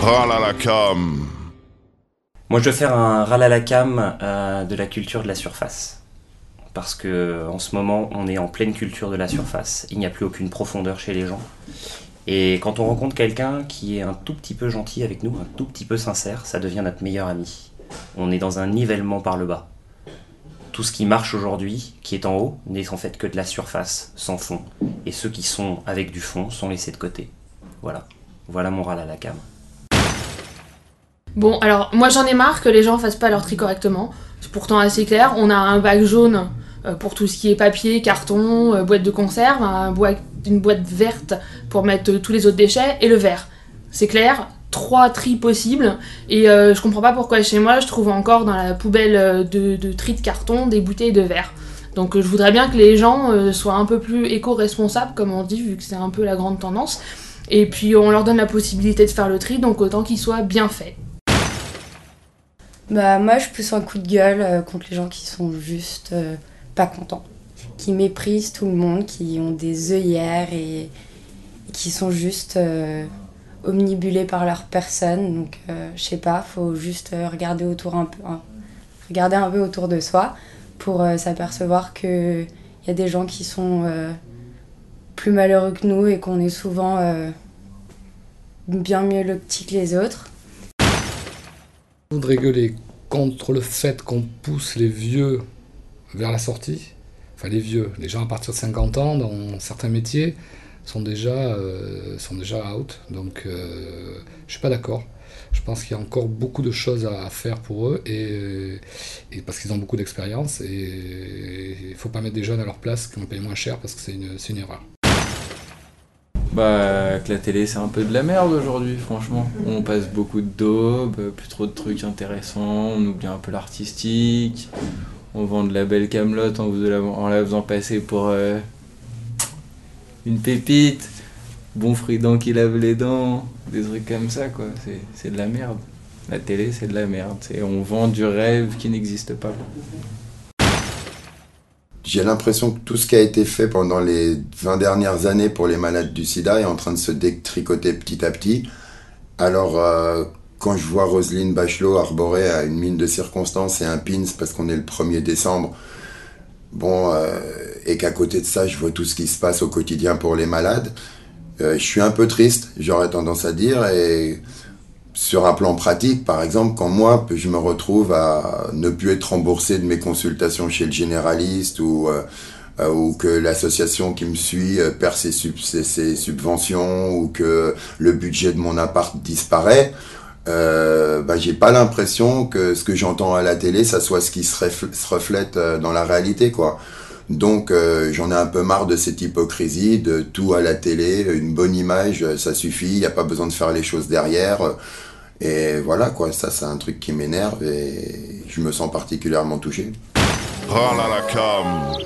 Ralalakam. Moi, je veux faire un ralalakam de la culture de la surface. Parce que en ce moment, on est en pleine culture de la surface. Il n'y a plus aucune profondeur chez les gens. Et quand on rencontre quelqu'un qui est un tout petit peu gentil avec nous, un tout petit peu sincère, ça devient notre meilleur ami. On est dans un nivellement par le bas. Tout ce qui marche aujourd'hui, qui est en haut, n'est en fait que de la surface, sans fond. Et ceux qui sont avec du fond sont laissés de côté. Voilà. Voilà mon ralalakam. Bon, alors, moi j'en ai marre que les gens fassent pas leur tri correctement. C'est pourtant assez clair. On a un bac jaune pour tout ce qui est papier, carton, boîte de conserve, une boîte verte pour mettre tous les autres déchets, et le vert. C'est clair, 3 tris possibles, et je comprends pas pourquoi chez moi je trouve encore dans la poubelle de tri de carton des bouteilles de verre. Donc je voudrais bien que les gens soient un peu plus éco-responsables, comme on dit, vu que c'est un peu la grande tendance. Et puis on leur donne la possibilité de faire le tri, donc autant qu'il soit bien fait. Bah moi je pousse un coup de gueule contre les gens qui sont juste pas contents, qui méprisent tout le monde, qui ont des œillères et qui sont juste omnibulés par leur personne. Donc je sais pas, faut juste regarder un peu autour de soi pour s'apercevoir que y a des gens qui sont plus malheureux que nous et qu'on est souvent bien mieux lotis que les autres. Je voudrais gueuler contre le fait qu'on pousse les vieux vers la sortie. Enfin les vieux, les gens à partir de 50 ans dans certains métiers sont déjà out. Donc je suis pas d'accord. Je pense qu'il y a encore beaucoup de choses à faire pour eux et parce qu'ils ont beaucoup d'expérience et il faut pas mettre des jeunes à leur place qui vont payer moins cher parce que c'est une erreur. Bah, que la télé c'est un peu de la merde aujourd'hui, franchement. On passe beaucoup de daubes, plus trop de trucs intéressants, on oublie un peu l'artistique, on vend de la belle camelote en la faisant passer pour une pépite, bon frident qui lave les dents, des trucs comme ça quoi, c'est de la merde. La télé c'est de la merde, on vend du rêve qui n'existe pas. J'ai l'impression que tout ce qui a été fait pendant les 20 dernières années pour les malades du sida est en train de se détricoter petit à petit. Alors, quand je vois Roselyne Bachelot arborer à une mine de circonstance et un pins parce qu'on est le 1er décembre, et qu'à côté de ça, je vois tout ce qui se passe au quotidien pour les malades, je suis un peu triste, j'aurais tendance à dire, et sur un plan pratique, par exemple, quand moi, je me retrouve à ne plus être remboursé de mes consultations chez le généraliste ou que l'association qui me suit perd ses subventions ou que le budget de mon appart disparaît, j'ai pas l'impression que ce que j'entends à la télé, ça soit ce qui se reflète dans la réalité, quoi. Donc j'en ai un peu marre de cette hypocrisie, de tout à la télé, une bonne image, ça suffit, il n'y a pas besoin de faire les choses derrière. Et voilà quoi, ça c'est un truc qui m'énerve et je me sens particulièrement touché. Ralalakam.